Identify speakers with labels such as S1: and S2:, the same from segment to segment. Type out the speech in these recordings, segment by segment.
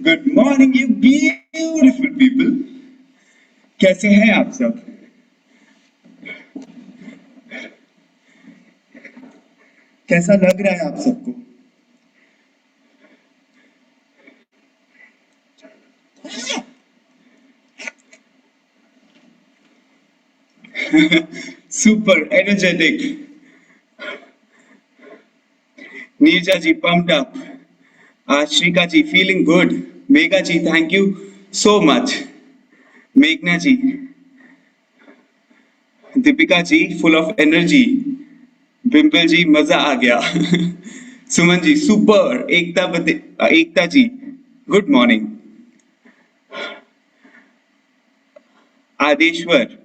S1: Good morning you beautiful people. कैसे हैं आप सब? कैसा लग रहा है आप सबको? Super energetic. Neerja ji pumped up. Ashrika ji feeling good. Megha ji thank you so much. मेघना ji, Deepika ji full of energy. Bimpal ji मजा आ गया। Suman ji super. Ekta ji good morning. Adeshwar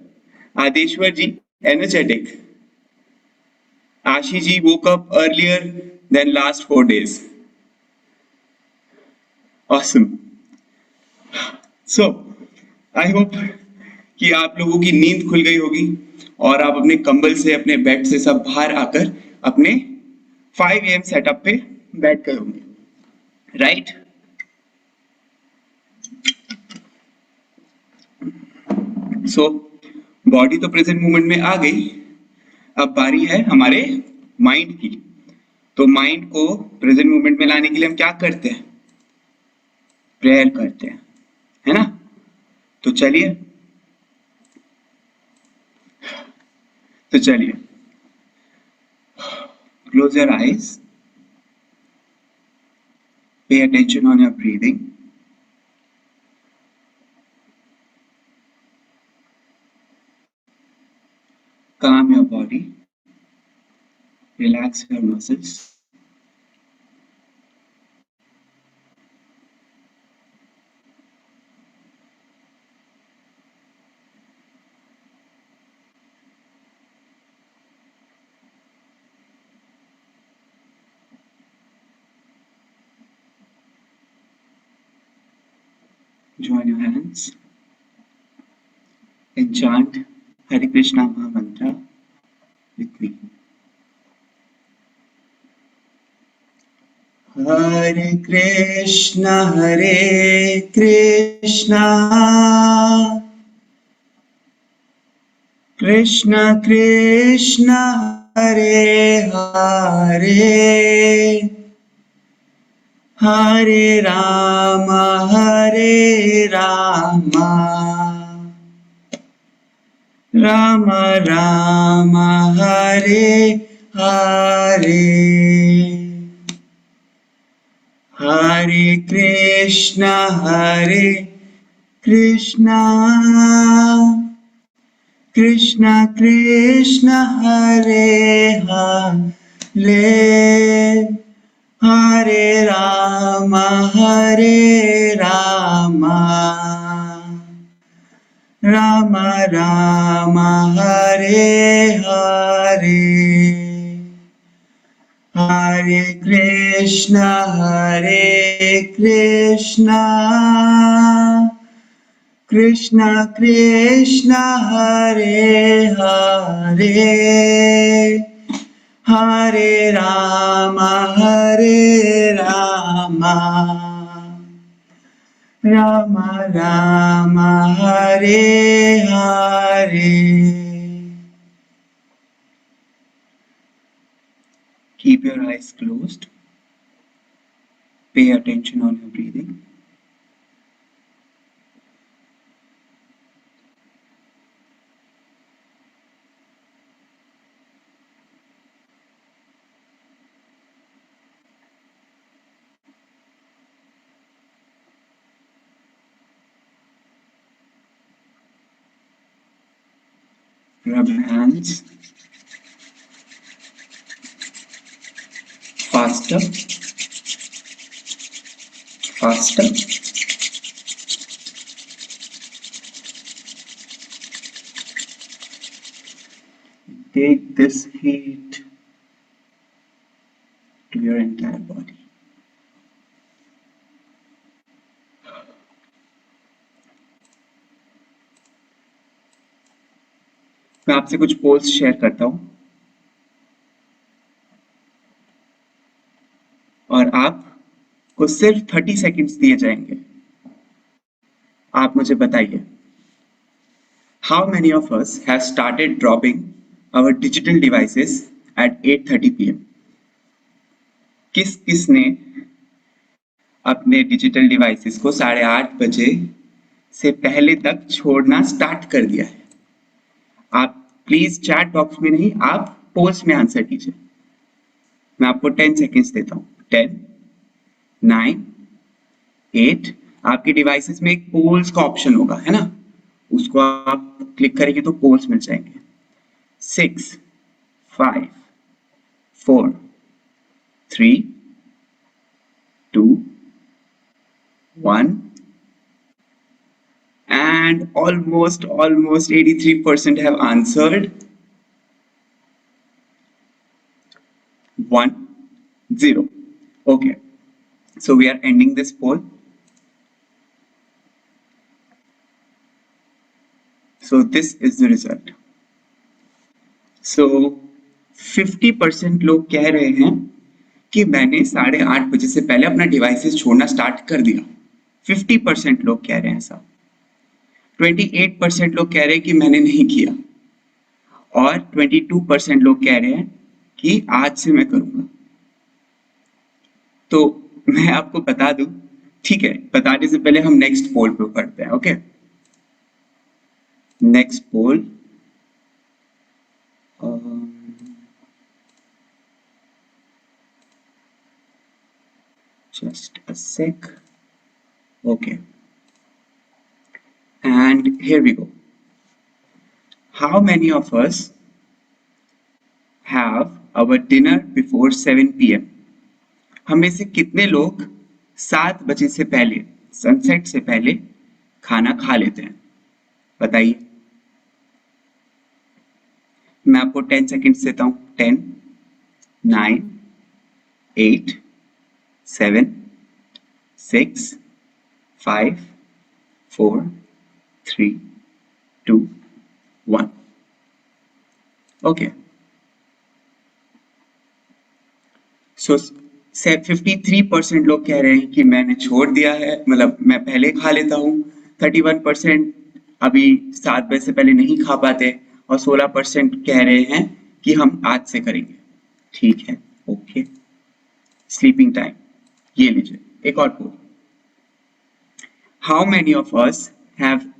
S1: Adeshwar ji energetic. Ashi ji woke up earlier than last 4 days. Awesome. So, I hope कि आप लोगों की नींद खुल गई होगी और आप अपने कंबल से अपने बेड से सब बाहर आकर अपने 5 AM सेटअप पे बैठ गए होंगे, राइट? सो बॉडी तो प्रेजेंट मोमेंट में आ गई। अब बारी है हमारे माइंड की। तो माइंड को प्रेजेंट मोमेंट में लाने के लिए हम क्या करते हैं? प्रेयर करते हैं, है ना? तो चलिए तो चलिए close your eyes, pay attention on your breathing. Calm your body, relax your muscles. Join your hands and chant Hare Krishna Maha Mantra with me. Hare Krishna, Krishna Krishna, Hare Hare, Hare Rama, Rama Rama, Hare Hare. Hare Krishna, Krishna Krishna, Hare Hare, Hare Rama, Rama Rama, Hare Hare. Hare Krishna, Krishna Krishna, Hare Hare, Hare Rama, Rama Rama, Hare Hare. Keep your eyes closed. Pay attention on your breathing. Rub your hands. Faster. Take this heat to your entire body. मैं आपसे कुछ poles share करता हूं और आप को सिर्फ 30 seconds दिए जाएंगे। आप मुझे बताइए, how many of us have started dropping our digital devices at 8:30 p.m. किस किसने अपने डिजिटल डिवाइसेस को 8:30 बजे से पहले तक छोड़ना स्टार्ट कर दिया है? आप प्लीज चैट बॉक्स में नहीं, आप पोल्स में आंसर कीजिए। मैं आपको 10 सेकेंड्स देता हूँ। 10, 9, 8, आपके डिवाइसेस में एक पोल्स का ऑप्शन होगा, है ना, उसको आप क्लिक करेंगे तो पोल्स मिल जाएंगे। 6, 5, 4, 3, 2, 1, and almost 83% have answered. 1, 0. Okay, so we are ending this poll. So this is the result. So 50% लोग कह रहे हैं कि मैंने 8:30 बजे से पहले अपना डिवाइसेस छोड़ना स्टार्ट कर दिया। 50% लोग कह रहे हैं ऐसा। 28% लोग कह रहे हैं कि मैंने नहीं किया, और 22% लोग कह रहे हैं कि आज से मैं करूंगा। तो मैं आपको बता दूं, ठीक है, बताने से पहले हम नेक्स्ट पोल पे पढ़ते हैं। Okay, next pole, just a sec. Okay, and here we go. How many of us have our dinner before 7 p.m? हम में से कितने लोग 7 बजे से पहले, सनसेट से पहले खाना खा लेते हैं? बताइए। मैं आपको 10 सेकेंड्स देता हूँ। 10, 9, 8, 7, 6, 5, 4, 3, 2, 1. Okay. So 53% लोग कह रहे हैं कि मैंने छोड़ दिया है, मतलब मैं पहले खा लेता हूँ। 31% अभी 7 बजे से पहले नहीं खा पाते, और 16% कह रहे हैं कि हम आज से करेंगे। ठीक है, ओके। स्लीपिंग टाइम, ये लीजिए एक और poll. How many of us have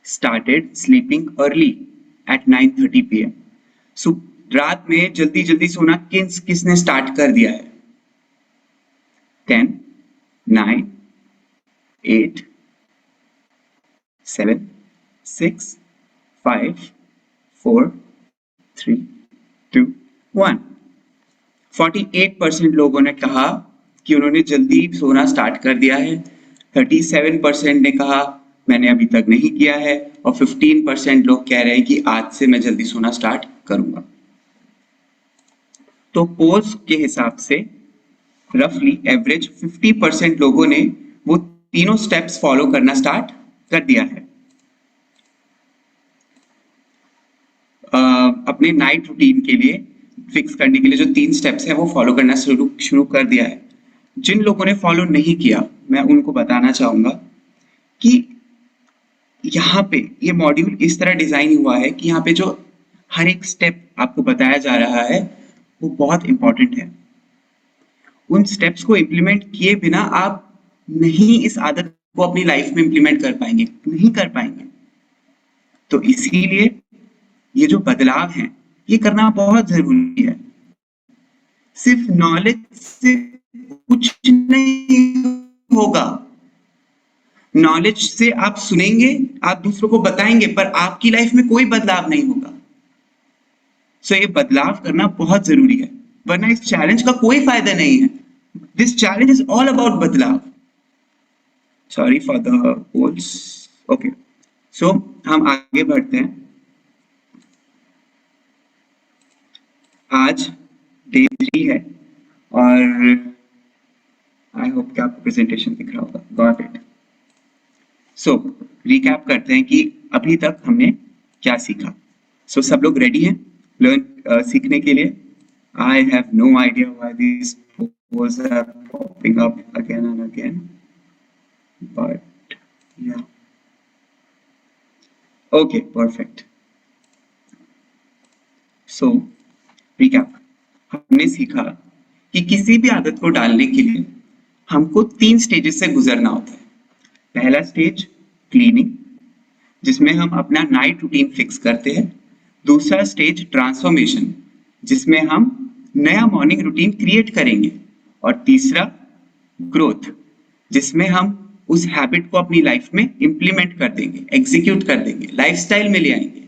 S1: started sleeping early at 9:30 p.m? So रात में जल्दी जल्दी सोना किसने स्टार्ट कर दिया है? 10, 9, 8, 7, 6, 5, 4, 3, 2, 1. 48% लोगों ने कहा कि उन्होंने जल्दी सोना स्टार्ट कर दिया है। 37% ने कहा मैंने अभी तक नहीं किया है, और 15% लोग कह रहे हैं कि आज से मैं जल्दी सोना स्टार्ट करूंगा। तो पोल्स के हिसाब से रफली एवरेज 50% लोगों ने वो तीनों स्टेप्स फॉलो करना स्टार्ट कर दिया है। अपने नाइट रूटीन के लिए फिक्स करने के लिए जो 3 स्टेप्स है वो फॉलो करना शुरू कर दिया है। जिन लोगों ने फॉलो नहीं किया, मैं उनको बताना चाहूंगा कि यहाँ पे ये मॉड्यूल इस तरह डिजाइन हुआ है कि यहाँ पे जो हर एक स्टेप आपको बताया जा रहा है वो बहुत इंपॉर्टेंट है। उन स्टेप्स को इम्प्लीमेंट किए बिना आप नहीं इस आदत को अपनी लाइफ में इम्प्लीमेंट कर पाएंगे, नहीं कर पाएंगे। तो इसीलिए ये जो बदलाव है ये करना बहुत जरूरी है। सिर्फ नॉलेज से कुछ नहीं होगा। नॉलेज से आप सुनेंगे, आप दूसरों को बताएंगे, पर आपकी लाइफ में कोई बदलाव नहीं होगा। सो ये बदलाव करना बहुत जरूरी है, वरना इस चैलेंज का कोई फायदा नहीं है। This challenge is all about बदलाव। Sorry for the polls. Okay, so हम आगे बढ़ते हैं। आज डे 3 है, और आई होप कि आपको प्रेजेंटेशन दिख रहा होगा। Got it. सो रिकैप करते हैं कि अभी तक हमने क्या सीखा। सब लोग रेडी हैं लर्न सीखने के लिए? I have no idea why this pores are popping up again and again, but yeah, okay, perfect. So recap, हमने सीखा कि किसी भी आदत को डालने के लिए हमको 3 स्टेजेस से गुजरना होता है। पहला स्टेज क्लीनिंग, जिसमें हम अपना नाइट रूटीन फिक्स करते हैं। दूसरा स्टेज ट्रांसफॉर्मेशन, जिसमें हम नया मॉर्निंग रूटीन क्रिएट करेंगे। और तीसरा ग्रोथ, जिसमें हम उस हैबिट को अपनी लाइफ में इंप्लीमेंट कर देंगे, एग्जीक्यूट कर देंगे, लाइफस्टाइल में ले आएंगे।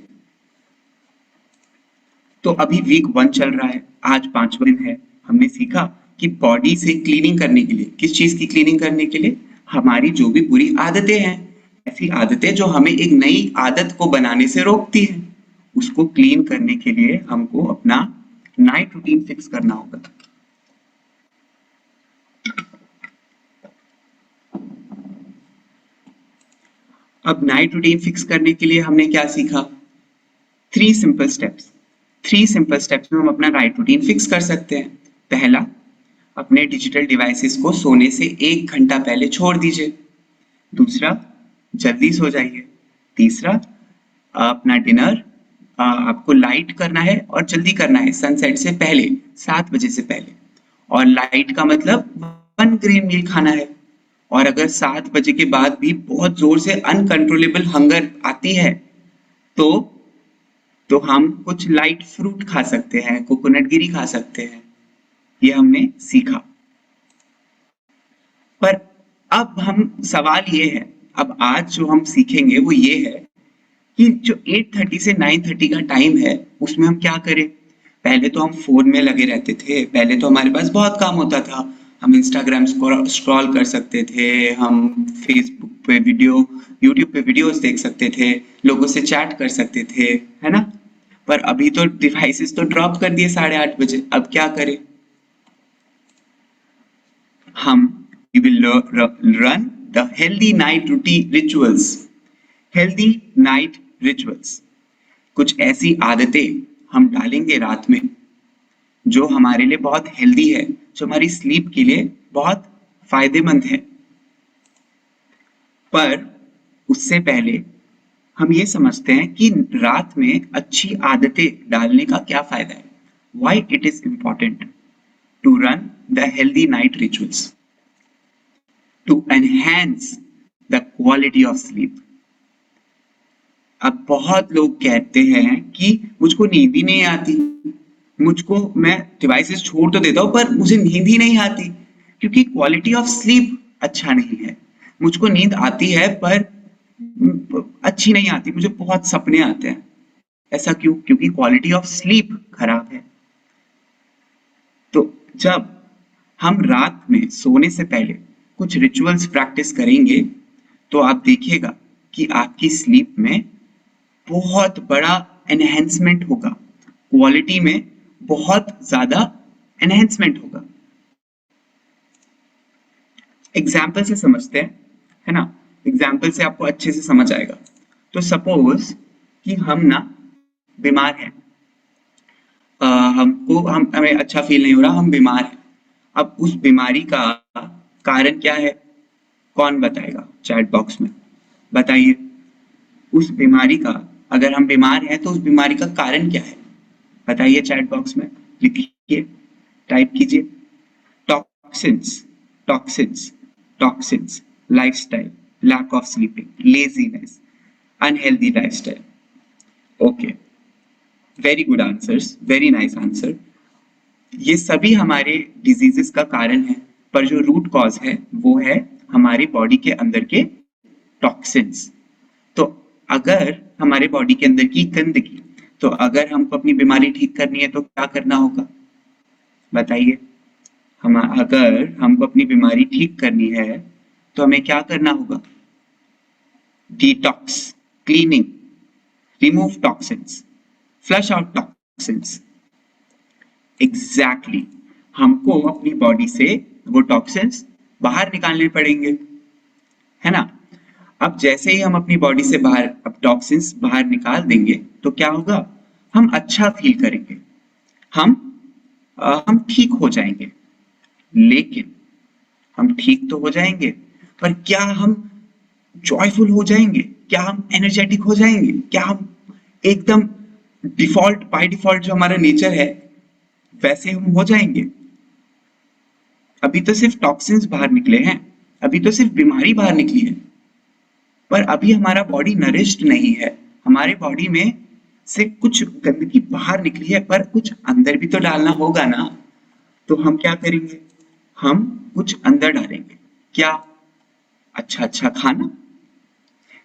S1: तो अभी वीक 1 चल रहा है, आज 5वां दिन है। हमने सीखा कि बॉडी से क्लीनिंग करने के लिए, किस चीज की क्लीनिंग करने के लिए, हमारी जो भी बुरी आदतें हैं, ऐसी आदतें जो हमें एक नई आदत को बनाने से रोकती हैं, उसको क्लीन करने के लिए हमको अपना नाइट रूटीन फिक्स करना होगा। अब नाइट रूटीन फिक्स करने के लिए हमने क्या सीखा? 3 सिंपल स्टेप्स। 3 सिंपल स्टेप्स में हम अपना नाइट रूटीन फिक्स कर सकते हैं। पहला, अपने डिजिटल डिवाइसेस को सोने से 1 घंटा पहले छोड़ दीजिए। दूसरा, जल्दी सो जाइए। तीसरा, अपना डिनर आपको लाइट करना है और जल्दी करना है, सनसेट से पहले, 7 बजे से पहले। और लाइट का मतलब 1 ग्रेन मील खाना है। और अगर 7 बजे के बाद भी बहुत जोर से अनकंट्रोलेबल हंगर आती है, तो हम कुछ लाइट फ्रूट खा सकते हैं, कोकोनट गिरी खा सकते हैं। ये हमने सीखा। पर अब हम सवाल ये है, अब आज जो हम सीखेंगे वो ये है कि जो 8:30 से 9:30 का टाइम है, उसमें हम क्या करें? पहले तो हम फोन में लगे रहते थे, पहले तो हमारे पास बहुत काम होता था। हम इंस्टाग्राम स्क्रॉल कर सकते थे, हम फेसबुक पे वीडियो, यूट्यूब पे वीडियोस देख सकते थे, लोगों से चैट कर सकते थे, है ना? पर अभी तो डिवाइसेस तो ड्रॉप कर दिए 8:30 बजे। अब क्या करें? हम we will run the healthy night routine rituals. Healthy night rituals, कुछ ऐसी आदतें हम डालेंगे रात में जो हमारे लिए बहुत हेल्दी है, जो हमारी स्लीप के लिए बहुत फायदेमंद है। पर उससे पहले हम ये समझते हैं कि रात में अच्छी आदतें डालने का क्या फायदा है। Why it is important to run the healthy night rituals to enhance the quality of sleep. अब बहुत लोग कहते हैं कि मुझको नींद ही नहीं आती, मुझको, मैं डिवाइसेस छोड़ तो देता हूँ पर मुझे नींद ही नहीं आती, क्योंकि क्वालिटी ऑफ स्लीप अच्छा नहीं है। मुझको नींद आती है पर अच्छी नहीं आती, मुझे बहुत सपने आते हैं। ऐसा क्यों? क्योंकि क्वालिटी ऑफ स्लीप खराब है। तो जब हम रात में सोने से पहले कुछ रिचुअल्स प्रैक्टिस करेंगे, तो आप देखिएगा कि आपकी स्लीप में बहुत बड़ा एनहेंसमेंट होगा, क्वालिटी में बहुत ज्यादा एनहेंसमेंट होगा। एग्जाम्पल से समझते हैं, है ना? एग्जाम्पल से आपको अच्छे से समझ आएगा। तो सपोज कि हम ना बीमार हैं, हमें अच्छा फील नहीं हो रहा, हम बीमार हैं। अब उस बीमारी का कारण क्या है? कौन बताएगा? चैट बॉक्स में बताइए। उस बीमारी का, अगर हम बीमार हैं तो उस बीमारी का कारण क्या है? बताइए चैट बॉक्स में, लिखिए, टाइप कीजिए। Toxins, toxins, toxins, lifestyle, lack of sleeping, laziness, unhealthy lifestyle. Okay, very good answers, very nice answer. ये सभी हमारे डिजीजेस का कारण है, पर जो रूट कॉज है वो है हमारी बॉडी के अंदर के टॉक्सिन्स। तो अगर हमारे बॉडी के अंदर की गंदगी, तो अगर हमको अपनी बीमारी ठीक करनी है तो क्या करना होगा? बताइए। अगर हमको अपनी बीमारी ठीक करनी है तो हमें क्या करना होगा? Detox, cleaning, remove toxins, flush out toxins. Exactly, हमको अपनी बॉडी से वो टॉक्सिन्स बाहर निकालने पड़ेंगे, है ना? अब जैसे ही हम अपनी बॉडी से बाहर अब टॉक्सिन्स बाहर निकाल देंगे तो क्या होगा? हम अच्छा फील करेंगे, हम ठीक हो जाएंगे। लेकिन हम ठीक तो हो जाएंगे, पर क्या हम जॉयफुल हो जाएंगे? क्या हम एनर्जेटिक हो जाएंगे? क्या हम एकदम डिफॉल्ट बाय डिफॉल्ट जो हमारा नेचर है वैसे हम हो जाएंगे? अभी तो सिर्फ टॉक्सिन्स बाहर निकले हैं, अभी तो सिर्फ बीमारी बाहर निकली है, पर अभी हमारा बॉडी नरिश्ड नहीं है। हमारे बॉडी में से कुछ गंदगी बाहर निकली है, पर कुछ अंदर भी तो डालना होगा ना। तो हम क्या करेंगे? हम कुछ अंदर डालेंगे। क्या? अच्छा अच्छा खाना।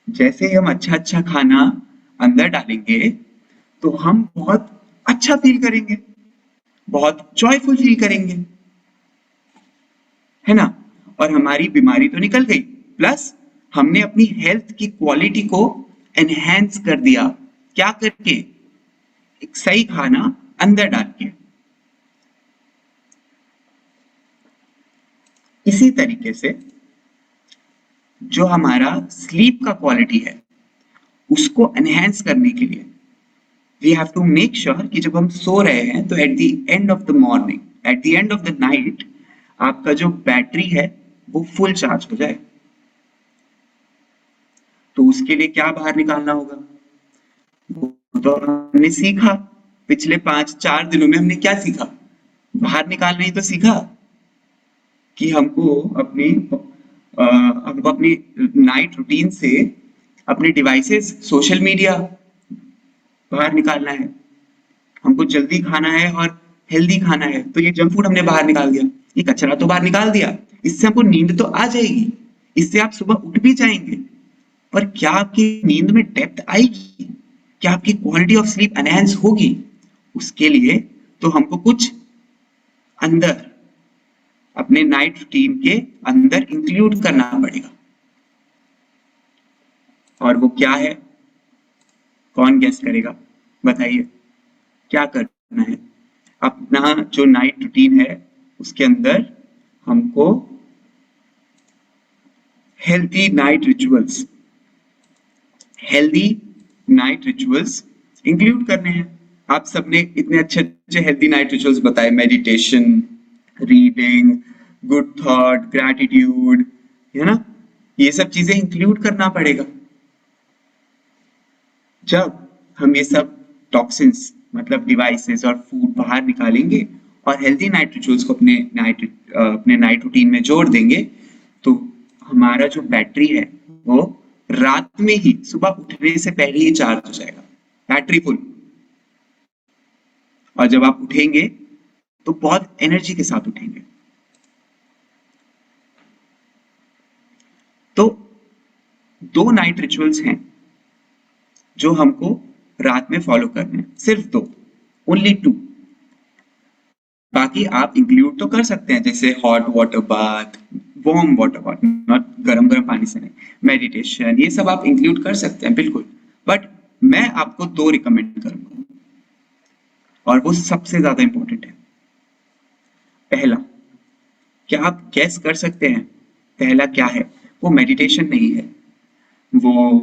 S1: जैसे ही हम अच्छा अच्छा खाना अंदर डालेंगे तो हम बहुत अच्छा फील करेंगे, बहुत जॉयफुल फील करेंगे, है ना? और हमारी बीमारी तो निकल गई, प्लस हमने अपनी हेल्थ की क्वालिटी को एनहेंस कर दिया। क्या करके? एक सही खाना अंदर डाल के। इसी तरीके से जो हमारा स्लीप का क्वालिटी है उसको एनहेंस करने के लिए we have to make sure कि जब हम सो रहे हैं तो at the end of the morning, at the end of the night, आपका जो बैटरी है वो फुल चार्ज हो जाए। तो उसके लिए क्या बाहर निकालना होगा? वो तो हमने सीखा। पिछले 5-4 दिनों में हमने क्या सीखा? बाहर निकालना ही तो सीखा कि हमको अपनी नाइट रूटीन से अपने डिवाइसेस, सोशल मीडिया बाहर निकालना है। हमको जल्दी खाना है और हेल्दी खाना है, तो ये जंक फूड हमने बाहर निकाल दिया, ये कचरा तो बाहर निकाल दिया। इससे हमको नींद तो आ जाएगी, इससे आप सुबह उठ भी जाएंगे, पर क्या आपकी नींद में डेप्थ आएगी? क्या आपकी क्वालिटी ऑफ स्लीप एनहेंस होगी? उसके लिए तो हमको कुछ अंदर, अपने नाइट रूटीन के अंदर इंक्लूड करना पड़ेगा। और वो क्या है? कौन गेस करेगा? बताइए क्या करना है? अपना जो नाइट रूटीन है उसके अंदर हमको healthy night rituals, healthy night rituals include करने हैं। आप सबने इतने अच्छे अच्छे हेल्दी नाइट रिचुअल्स बताए, meditation, reading, good thought, gratitude, है ना? ये सब चीजें इंक्लूड करना पड़ेगा। जब हम ये सब टॉक्सिन्स मतलब डिवाइसेस और फूड बाहर निकालेंगे और हेल्दी नाइट रिचुअल्स को अपने नाइट रूटीन में जोड़ देंगे, तो हमारा जो बैटरी है वो रात में ही, सुबह उठने से पहले ही चार्ज हो जाएगा, बैटरी फुल। और जब आप उठेंगे तो बहुत एनर्जी के साथ उठेंगे। तो 2 नाइट रिचुअल्स हैं जो हमको रात में फॉलो करने हैं, सिर्फ 2, ओनली 2। बाकी आप इंक्लूड तो कर सकते हैं, जैसे hot water bath, warm water bath, not गरम गरम पानी से नहीं, मेडिटेशन, ये सब आप इंक्लूड कर सकते हैं बिल्कुल। बट मैं आपको 2 रिकमेंड करूंगा और वो सबसे ज्यादा इंपॉर्टेंट है। पहला, क्या आप गैस कर सकते हैं पहला क्या है? वो मेडिटेशन नहीं है, वो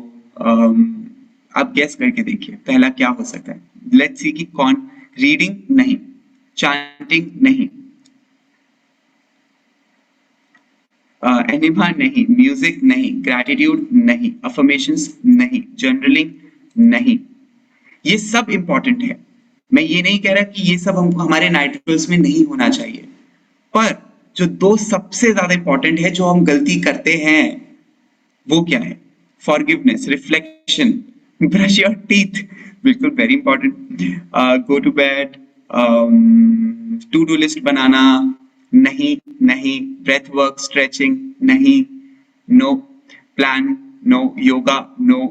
S1: आप गैस करके देखिए पहला क्या हो सकता है। लेट्स सी कि कौन। रीडिंग नहीं, चैंटिंग नहीं, एनिमा नहीं, म्यूजिक नहीं, ग्रैटिट्यूड नहीं, अफर्मेशंस नहीं, जर्नलिंग नहीं। ये सब इंपॉर्टेंट है। मैं ये नहीं कह रहा कि ये सब हमको हमारे नाइट रिचुअल्स में नहीं होना चाहिए, पर जो 2 सबसे ज्यादा इंपॉर्टेंट है जो हम गलती करते हैं वो क्या है? Forgiveness, reflection, brush your teeth, बिल्कुल very important, go to bed, to do list बनाना नहीं, नहीं, ब्रेथ वर्क, स्ट्रेचिंग नहीं, no plan, no yoga, no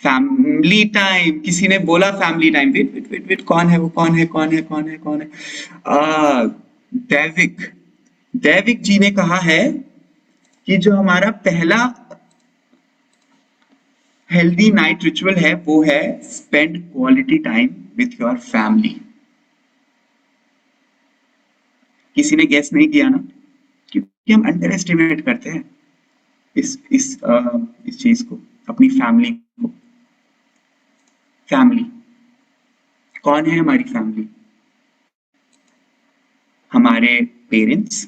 S1: family time. किसी ने बोला family time, wait wait wait wait, कौन है वो? कौन है? कौन है? कौन है? कौन है? दैविक, दैविक जी ने कहा है कि जो हमारा पहला हेल्दी नाइट रिचुअल है वो है spend quality time with your family. किसी ने गेस नहीं किया ना, क्योंकि हम अंडर एस्टिमेट करते हैं इस चीज को, अपनी फैमिली को। फैमिली कौन है? हमारी फैमिली हमारे पेरेंट्स,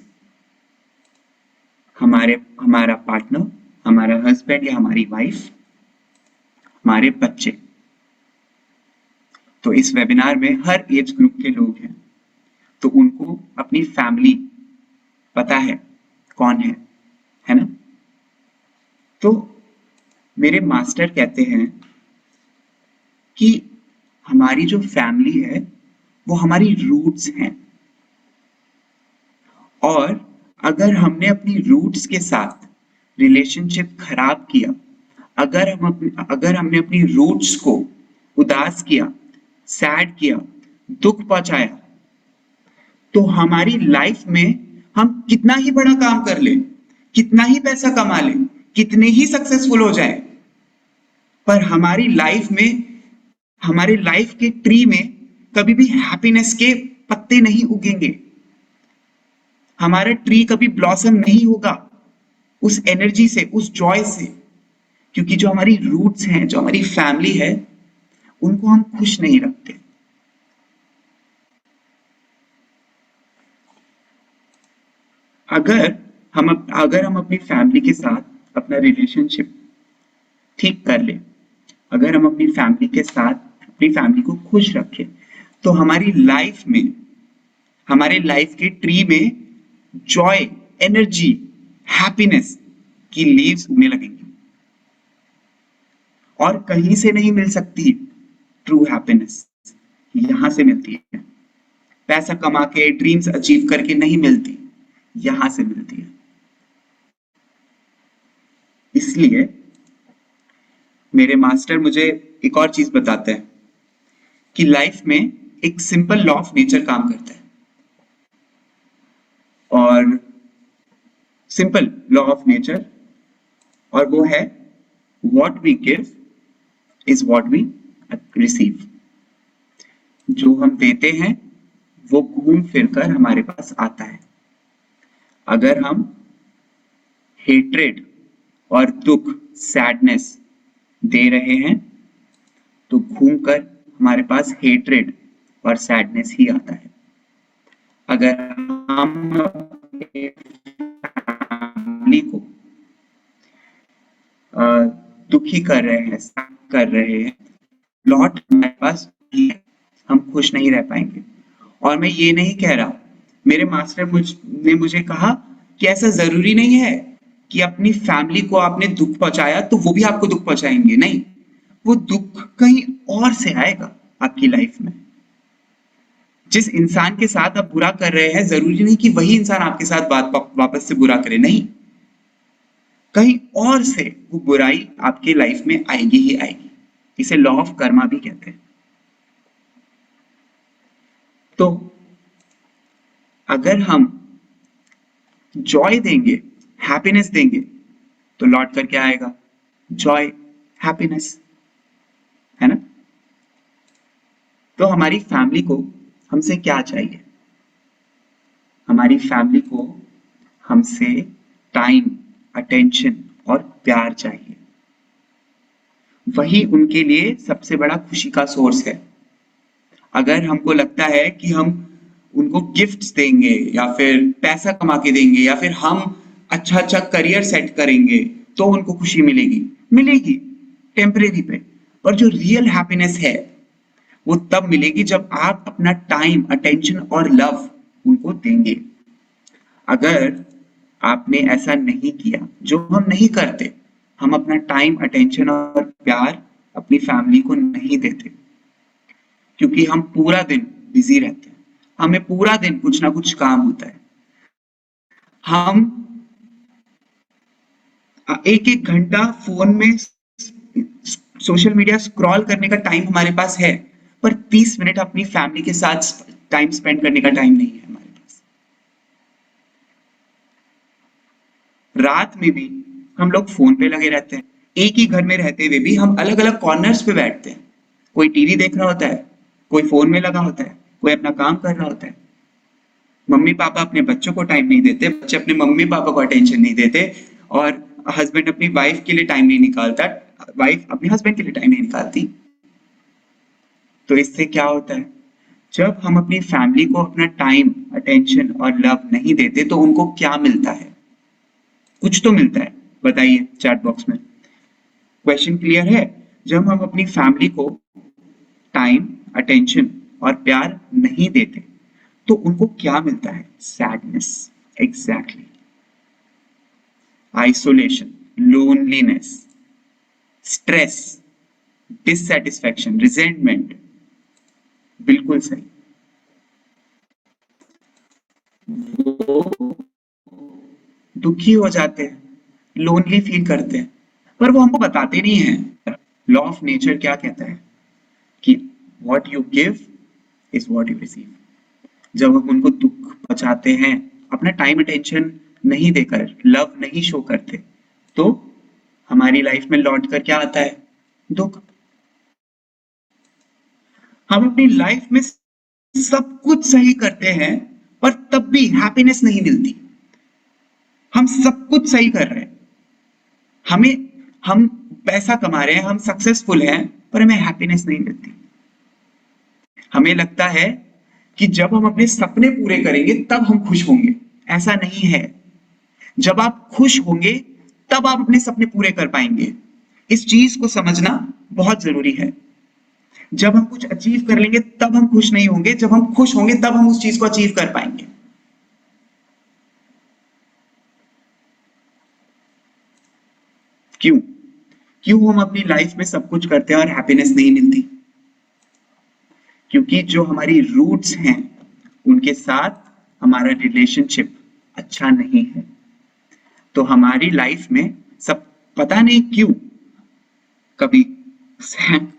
S1: हमारा पार्टनर, हमारा हस्बैंड या हमारी वाइफ, हमारे बच्चे। तो इस वेबिनार में हर एज ग्रुप के लोग हैं, तो उनको अपनी फैमिली पता है कौन है ना? तो मेरे मास्टर कहते हैं कि हमारी जो फैमिली है वो हमारी रूट्स हैं, और अगर हमने अपनी रूट्स के साथ रिलेशनशिप खराब किया, अगर हमने अपनी रूट्स को उदास किया, सैड किया, दुख पहुंचाया, तो हमारी लाइफ में हम कितना ही बड़ा काम कर ले, कितना ही पैसा कमा ले, कितने ही सक्सेसफुल हो जाए, पर हमारी लाइफ के ट्री में कभी भी हैप्पीनेस के पत्ते नहीं उगेंगे, हमारा ट्री कभी ब्लॉसम नहीं होगा उस एनर्जी से, उस जॉय से, क्योंकि जो हमारी रूट्स हैं, जो हमारी फैमिली है, उनको हम खुश नहीं रखते। अगर हम अपनी फैमिली के साथ अपना रिलेशनशिप ठीक कर ले, अगर हम अपनी फैमिली के साथ अपनी फैमिली को खुश रखें, तो हमारी लाइफ में, हमारे लाइफ के ट्री में जॉय, एनर्जी, हैप्पीनेस की लीव्स उगने लगेंगी, और कहीं से नहीं मिल सकती ट्रू हैप्पीनेस, यहां से मिलती है। पैसा कमा के, ड्रीम्स अचीव करके नहीं मिलती, यहां से मिलती है। इसलिए मेरे मास्टर मुझे एक और चीज बताते हैं कि लाइफ में एक सिंपल लॉ ऑफ नेचर काम करता है, और सिंपल लॉ ऑफ नेचर, और वो है what we give is what we receive. जो हम देते हैं वो घूम फिर कर हमारे पास आता है। अगर हम हेट्रेड और दुख, सैडनेस दे रहे हैं, तो घूमकर हमारे पास हेट्रेड और सैडनेस ही आता है। अगर हम अपने फैमिली को दुखी कर रहे हैं, सैड कर रहे हैं, लौट हमारे पास ही है, हम खुश नहीं रह पाएंगे। और मैं ये नहीं कह रहा, मेरे मास्टर ने मुझे कहा कि ऐसा जरूरी नहीं है कि अपनी फैमिली को आपने दुख पहुंचाया तो वो भी आपको दुख पहुंचाएंगे, नहीं, वो दुख कहीं और से आएगा आपकी लाइफ में। जिस इंसान के साथ आप बुरा कर रहे हैं, जरूरी नहीं कि वही इंसान आपके साथ वापस से बुरा करे, नहीं, कहीं और से वो बुराई आपकी लाइफ में आएगी ही आएगी। इसे लॉ ऑफ कर्मा भी कहते हैं। तो अगर हम जॉय देंगे, हैप्पीनेस देंगे, तो लौट कर क्या आएगा? जॉय, हैप्पीनेस, है ना? तो हमारी फैमिली को हमसे क्या चाहिए? हमारी फैमिली को हमसे टाइम, अटेंशन और प्यार चाहिए। वही उनके लिए सबसे बड़ा खुशी का सोर्स है। अगर हमको लगता है कि हम उनको गिफ्ट्स देंगे, या फिर पैसा कमा के देंगे, या फिर हम अच्छा करियर सेट करेंगे, तो उनको खुशी मिलेगी टेम्परेरी पे। पर जो रियल हैप्पीनेस है वो तब मिलेगी जब आप अपना टाइम, अटेंशन और लव उनको देंगे। अगर आपने ऐसा नहीं किया, जो हम नहीं करते, हम अपना टाइम, अटेंशन और प्यार अपनी फैमिली को नहीं देते, क्योंकि हम पूरा दिन बिजी रहते हैं, हमें पूरा दिन कुछ ना कुछ काम होता है, हम एक घंटा फोन में सोशल मीडिया स्क्रॉल करने का टाइम हमारे पास है, पर 30 मिनट अपनी फैमिली के साथ टाइम स्पेंड करने का टाइम नहीं है हमारे पास। रात में भी हम लोग फोन पे लगे रहते हैं, एक ही घर में रहते हुए भी हम अलग अलग कॉर्नर्स पे बैठते हैं। कोई टीवी देख रहा होता है, कोई फोन में लगा होता है, कोई अपना काम कर रहा होता है। मम्मी पापा अपने बच्चों को टाइम नहीं देते, बच्चे अपने मम्मी पापा को अटेंशन नहीं देते, और हस्बैंड अपनी वाइफ के लिए टाइम नहीं निकालता, वाइफ अपने हस्बैंड के लिए टाइम नहीं निकालती। तो इससे क्या होता है? जब हम अपनी फैमिली को अपना टाइम, अटेंशन और लव नहीं देते तो उनको क्या मिलता है? कुछ तो मिलता है, बताइए चैट बॉक्स में। क्वेश्चन क्लियर है? जब हम अपनी फैमिली को टाइम, अटेंशन और प्यार नहीं देते तो उनको क्या मिलता है? Sadness, exactly, isolation, loneliness, stress, dissatisfaction, resentment. बिल्कुल सही। वो दुखी हो जाते हैं, लोनली फील करते हैं, पर वो हमको बताते नहीं हैं। लॉ ऑफ नेचर क्या कहता है कि what you give is what you receive. जब हम उनको दुख पहुंचाते हैं, अपना टाइम अटेंशन नहीं देकर, लव नहीं शो करते, तो हमारी लाइफ में लौट कर क्या आता है? दुख। हम अपनी लाइफ में सब कुछ सही करते हैं पर तब भी हैप्पीनेस नहीं मिलती। हम सब कुछ सही कर रहे हैं, हमें हम पैसा कमा रहे हैं, हम सक्सेसफुल हैं, पर हमें हैप्पीनेस नहीं मिलती। हमें लगता है कि जब हम अपने सपने पूरे करेंगे तब हम खुश होंगे। ऐसा नहीं है। जब आप खुश होंगे तब आप अपने सपने पूरे कर पाएंगे। इस चीज को समझना बहुत जरूरी है। जब हम कुछ अचीव कर लेंगे तब हम खुश नहीं होंगे, जब हम खुश होंगे तब हम उस चीज को अचीव कर पाएंगे। क्यों? क्यों हम अपनी लाइफ में सब कुछ करते हैं और हैप्पीनेस नहीं मिलती? क्योंकि जो हमारी रूट्स हैं उनके साथ हमारा रिलेशनशिप अच्छा नहीं है। तो हमारी लाइफ में सब, पता नहीं क्यों, कभी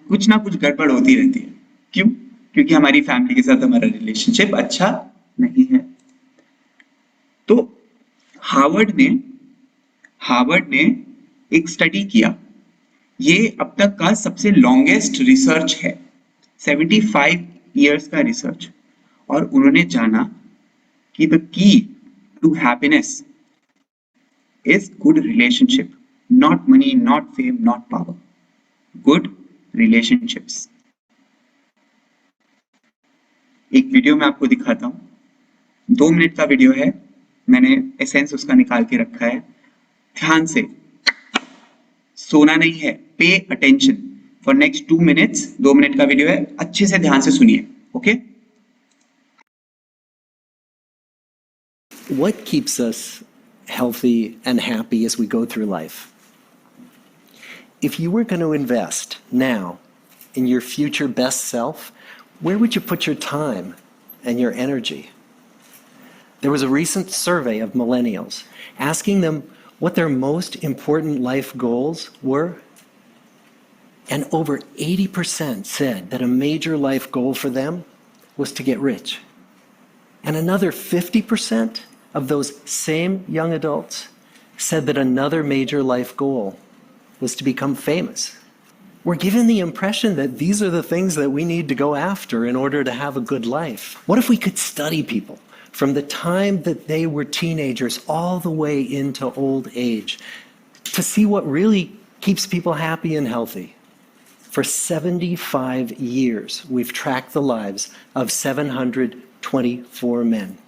S1: कुछ ना कुछ गड़बड़ होती रहती है। क्यों? क्योंकि हमारी फैमिली के साथ हमारा रिलेशनशिप अच्छा नहीं है। तो हार्वर्ड ने हार्वर्ड ने एक स्टडी किया। ये अब तक का सबसे लॉन्गेस्ट रिसर्च है, 75 इयर्स का रिसर्च। और उन्होंने जाना कि the key to happiness is good relationship, not money, not fame, not power. Good relationships. एक वीडियो मैं आपको दिखाता हूँ, 2 मिनट का वीडियो है, मैंने एसेंस उसका निकाल के रखा है। ध्यान से, सोना नहीं है, pay attention for next 2 minutes. 2 minute का वीडियो है, अच्छे से ध्यान से सुनिए, okay?
S2: What keeps us healthy and happy as we go through life? If you were going to invest now in your future best self, where would you put your time and your energy? There was a recent survey of millennials asking them what their most important life goals were. And over 80% said that a major life goal for them was to get rich. And another 50% of those same young adults said that another major life goal was to become famous. We're given the impression that these are the things that we need to go after in order to have a good life. What if we could study people from the time that they were teenagers all the way into old age to see what really keeps people happy and healthy? For 75 years, we've tracked the lives of 724 men.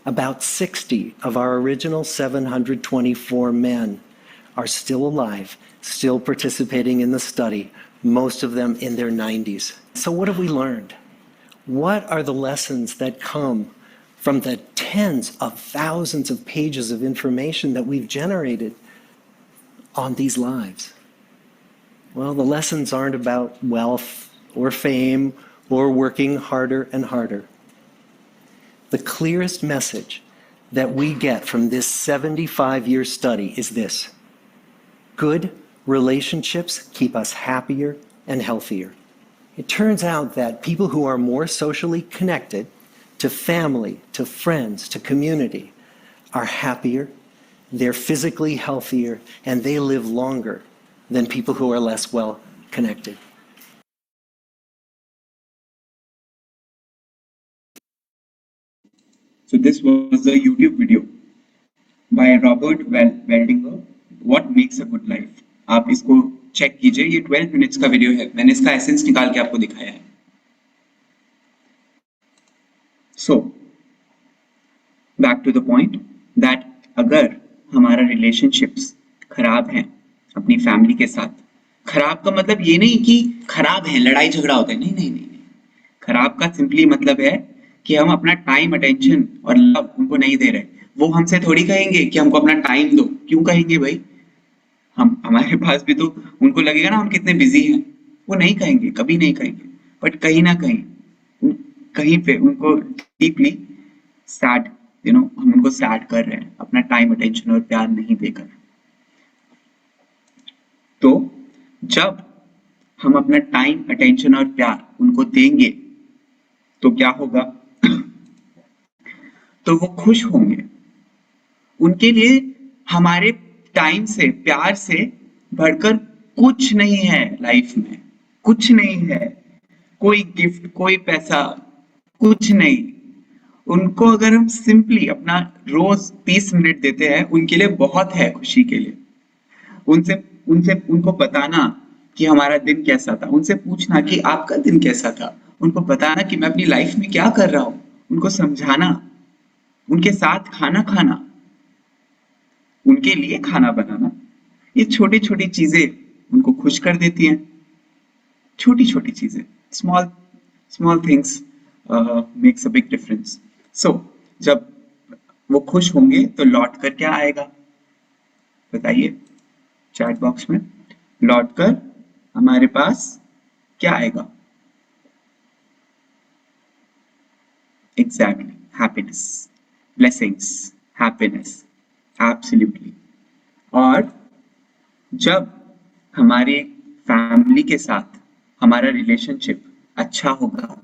S2: About 60 of our original 724 men are still alive, still participating in the study, most of them in their 90s. So what have we learned? What are the lessons that come from the tens of thousands of pages of information that we've generated on these lives? Well, the lessons aren't about wealth or fame or working harder and harder. The clearest message that we get from this 75-year study is this: good relationships keep us happier and healthier. It turns out that people who are more socially connected to family, to friends, to community are happier, they're physically healthier, and they live longer than people who are less well connected.
S1: So this was the YouTube video by Robert Waldinger, What Makes a Good Life. आप इसको check कीजिए, ये 12 minutes का video है, मैंने इसका essence निकाल के आपको दिखाया है। Back to the point that अगर हमारा रिलेशनशिप्स खराब है अपनी फैमिली के साथ, खराब का मतलब ये नहीं कि खराब है लड़ाई झगड़ा होता है, नहीं नहीं नहीं नहीं, खराब का सिंपली मतलब है कि हम अपना टाइम अटेंशन और लव उनको नहीं दे रहे। वो हमसे थोड़ी कहेंगे कि हमको अपना टाइम दो, क्यों कहेंगे भाई? हम हमारे पास भी तो उनको लगेगा ना हम कितने बिजी हैं, वो नहीं कहेंगे, कभी नहीं कहेंगे। बट कहीं ना कहीं कहीं पे उनको डीपली सैड, हम उनको सैड कर रहे हैं अपना टाइम अटेंशन और प्यार नहीं देकर। तो जब हम अपना टाइम अटेंशन और प्यार उनको देंगे तो क्या होगा? तो वो खुश होंगे। उनके लिए हमारे टाइम से प्यार से बढ़कर कुछ नहीं है लाइफ में, कुछ नहीं है। कोई गिफ्ट, कोई पैसा, कुछ नहीं। उनको अगर हम सिंपली अपना रोज 30 मिनट देते हैं उनके लिए बहुत है, खुशी के लिए। उनसे उनसे उनको बताना कि हमारा दिन कैसा था, उनसे पूछना कि आपका दिन कैसा था, उनको बताना कि मैं अपनी लाइफ में क्या कर रहा हूँ, उनको समझाना, उनके साथ खाना खाना, उनके लिए खाना बनाना, ये छोटी छोटी चीजें उनको खुश कर देती हैं। छोटी छोटी चीजें, small small things makes a big difference. So जब वो खुश होंगे तो लौट कर क्या आएगा बताइए चैट बॉक्स में। लौट कर हमारे पास क्या आएगा? Exactly, happiness, blessings, happiness, absolutely. और जब हमारे फैमिली के साथ हमारा रिलेशनशिप अच्छा होगा,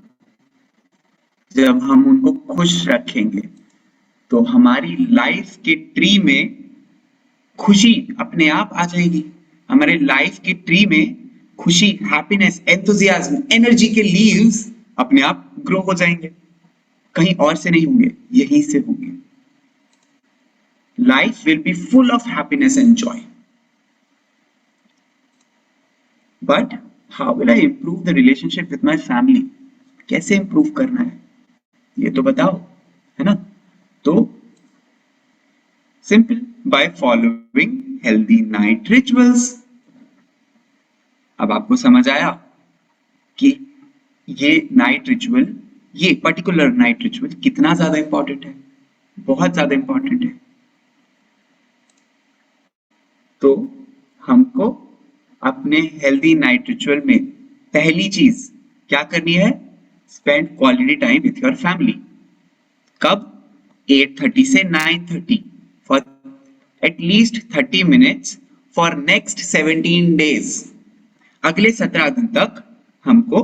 S1: जब हम उनको खुश रखेंगे, तो हमारी लाइफ के ट्री में खुशी अपने आप आ जाएगी। हमारे लाइफ के ट्री में खुशी, हैप्पीनेस, एंथुजियाज्म, एनर्जी के लीव्स अपने आप ग्रो हो जाएंगे। कहीं और से नहीं होंगे, यहीं से होंगे। Life will be full of happiness and Joy. But how will I improve the relationship with my family? कैसे इंप्रूव करना है ये तो बताओ, है ना? तो simple, by following healthy night rituals. अब आपको समझ आया कि ये नाइट रिचुअल, ये पर्टिकुलर नाइट रिचुअल कितना ज्यादा इंपॉर्टेंट है, बहुत ज्यादा इंपॉर्टेंट है। तो हमको अपने हेल्दी नाइट रिचुअल में पहली चीज क्या करनी है? Spend quality time with your family. कब? 8:30 से 9:30 for at least 30 minutes for next 17 days. अगले 17 दिन तक हमको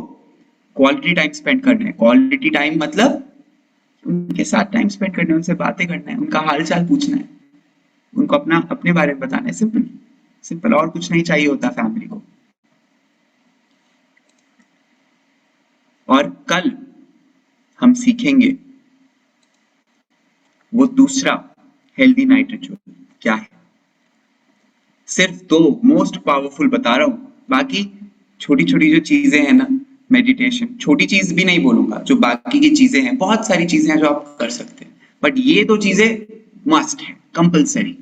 S1: क्वालिटी टाइम स्पेंड करना है। क्वालिटी टाइम मतलब उनके साथ टाइम स्पेंड करना है, उनसे बातें करना है, उनका हाल चाल पूछना है, उनको अपना अपने बारे में बताना है। सिंपल सिंपल, और कुछ नहीं चाहिए होता फैमिली को। और कल हम सीखेंगे वो दूसरा हेल्दी नाइट रिचुअल क्या है। सिर्फ दो मोस्ट पावरफुल बता रहा हूं, बाकी छोटी छोटी जो चीजें हैं ना, मेडिटेशन, छोटी चीज भी नहीं बोलूंगा, जो बाकी की चीजें हैं, बहुत सारी चीजें हैं जो आप कर सकते हैं, बट ये दो चीजें मस्ट है, कंपलसरी।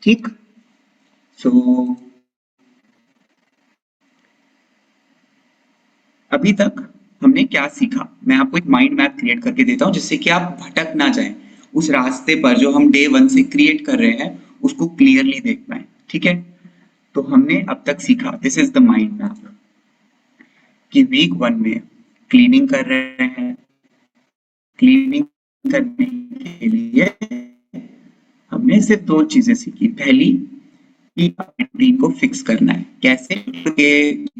S1: ठीक? सो अभी तक हमने क्या सीखा? मैं आपको एक माइंड मैप क्रिएट करके देता हूं जिससे कि आप भटक ना जाएं, उस रास्ते पर जो हम डे 1 से क्रिएट कर रहे हैं उसको क्लियरली देख पाए। ठीक है? तो हमने अब तक सीखा, this is the mind map, कि वीक 1 में क्लीनिंग कर रहे हैं। क्लीनिंग करने के लिए हमने सिर्फ दो चीजें सीखी। पहली कि अपने रूटीन को फिक्स करना है, कैसे?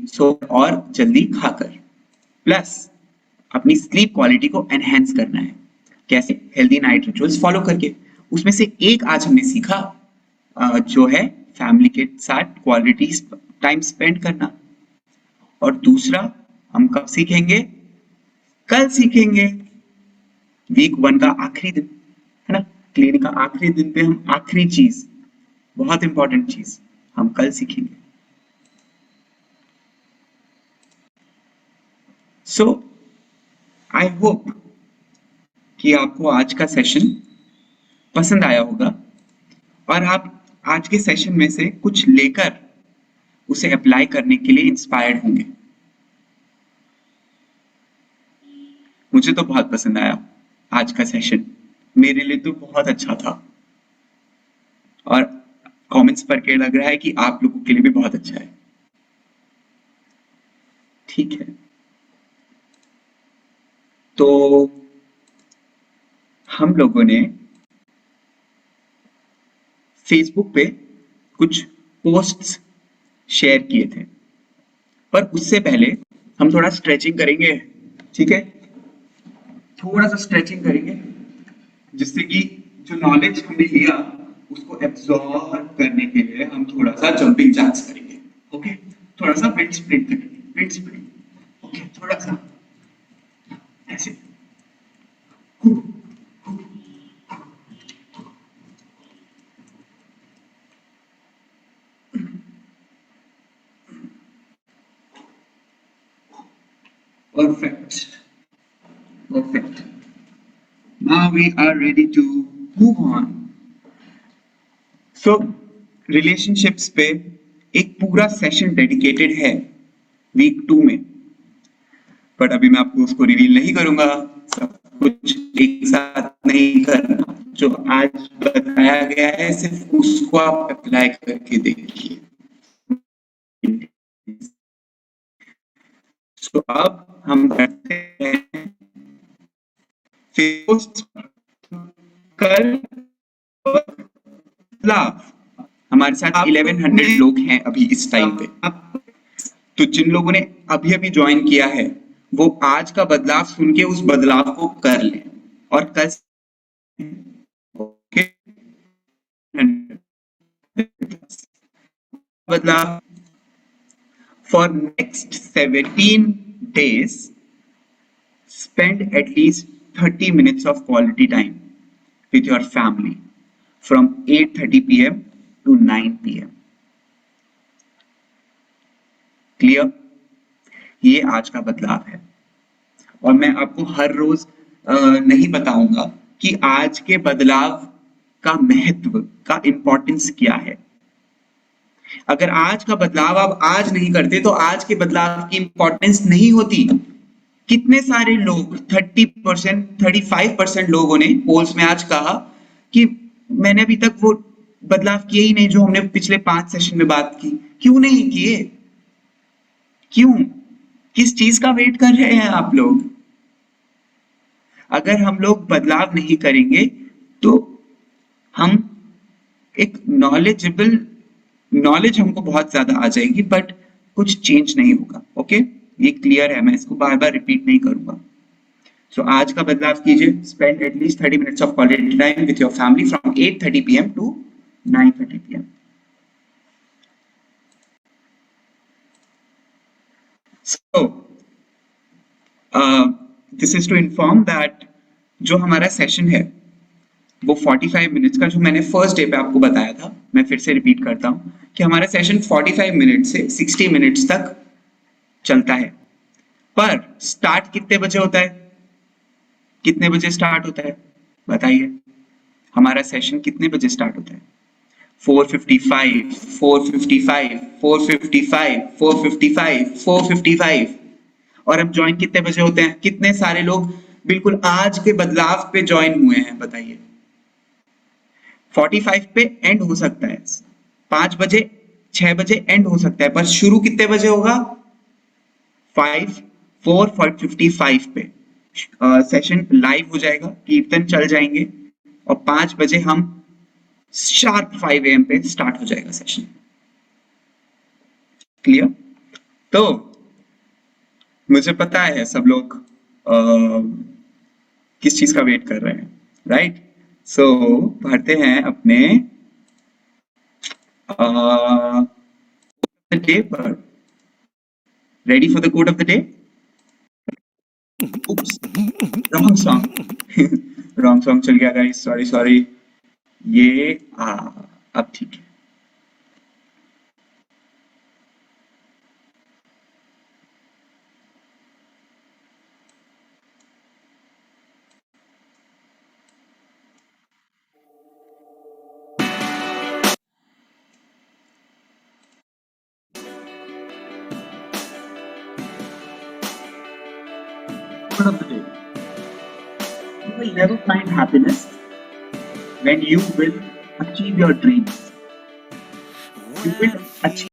S1: सो और जल्दी खाकर, प्लस अपनी स्लीप क्वालिटी को एनहेंस करना है। कैसे? हेल्दी नाइट रिचुअल्स फॉलो करके। उसमें से एक आज हमने सीखा जो है फैमिली के साथ क्वालिटी टाइम स्पेंड करना। और दूसरा हम कब सीखेंगे? कल सीखेंगे, वीक 1 का आखिरी दिन, है ना? क्लिनिक का आखिरी दिन पे हम आखिरी चीज, बहुत इंपॉर्टेंट चीज हम कल सीखेंगे। सो आई होप कि आपको आज का सेशन पसंद आया होगा और आप आज के सेशन में से कुछ लेकर उसे अप्लाई करने के लिए इंस्पायर्ड होंगे। मुझे तो बहुत पसंद आया आज का सेशन, मेरे लिए तो बहुत अच्छा था और कमेंट्स पढ़ के लग रहा है कि आप लोगों के लिए भी बहुत अच्छा है। ठीक है, तो हम लोगों ने फेसबुक पे कुछ पोस्ट्स शेयर किए थे, पर उससे पहले हम थोड़ा स्ट्रेचिंग करेंगे। ठीक है, थोड़ा सा स्ट्रेचिंग करेंगे जिससे कि जो नॉलेज हमने लिया उसको एब्जॉर्ब करने के लिए हम थोड़ा सा जंपिंग जैक्स करेंगे। ओके, थोड़ा सा विंड स्प्रिंट करेंगे, विंड स्प्रिंट। ओके, थोड़ा सा ऐसे। Perfect. Perfect. Now we are ready to move on. So, relationships पे एक पूरा सेशन डेडिकेटेड है वीक 2 में, बट अभी मैं आपको उसको रिवील नहीं करूंगा। सब कुछ एक साथ नहीं करना, जो आज बताया गया है सिर्फ उसको आप अप्लाई करके देखिए। तो अब हम करते हैं कल बदलाव। हमारे साथ 1100 लोग हैं अभी इस टाइम पे, तो जिन लोगों ने अभी अभी ज्वाइन किया है वो आज का बदलाव सुन के उस बदलाव को कर लें और कल ओके बदलाव for next 17 days spend at least 30 minutes of quality time with your family from 8:30 p.m. to 9 p.m. Clear? ये आज का बदलाव है और मैं आपको हर रोज नहीं बताऊंगा कि आज के बदलाव का महत्व का इंपॉर्टेंस क्या है। अगर आज का बदलाव आप आज नहीं करते तो आज के बदलाव की इंपॉर्टेंस नहीं होती। कितने सारे लोग 30%, 35% लोगों ने पोल्स में आज कहा कि मैंने अभी तक वो बदलाव किए ही नहीं जो हमने पिछले 5 सेशन में बात की। क्यों नहीं किए? क्यों? किस चीज का वेट कर रहे हैं आप लोग? अगर हम लोग बदलाव नहीं करेंगे तो हम एक नॉलेज हमको बहुत ज्यादा आ जाएगी बट कुछ चेंज नहीं होगा। ओके, ये क्लियर है, मैं इसको बार बार रिपीट नहीं करूंगा। सो आज का बदलाव कीजिए, spend at least 30 minutes of quality time with your family from 8:30 p.m. to 9:30 p.m. So, this is to inform that जो हमारा सेशन है वो 45 मिनट्स का, जो मैंने फर्स्ट डे पे आपको बताया था, मैं फिर से रिपीट करता हूँ कि हमारा सेशन 45 मिनट से 60 मिनट्स तक चलता है। पर स्टार्ट कितने बजे होता है? कितने बजे स्टार्ट होता है बताइए? हमारा सेशन कितने बजे स्टार्ट होता है? 4:55, 4:55, 4:55, 4:55, 4:55। और हम ज्वाइन कितने बजे होते हैं? कितने सारे लोग बिल्कुल आज के बदलाव पे ज्वाइन हुए हैं बताइए? 45 पे एंड हो सकता है, 5 बजे, 6 बजे एंड हो सकता है, पर शुरू कितने बजे होगा? 4:55 पे सेशन लाइव हो जाएगा, कीर्तन चल जाएंगे और 5 बजे हम शार्प 5 AM पे स्टार्ट हो जाएगा सेशन। क्लियर? तो मुझे पता है सब लोग किस चीज का वेट कर रहे हैं, राइट? सो पढ़ते हैं अपने डे पर। Ready for the code of the day? Oops, wrong song wrong song चल गया गाइस, सॉरी सॉरी। ये अब ठीक है। word of the day. You will never find happiness when you will achieve your dreams. You will achieve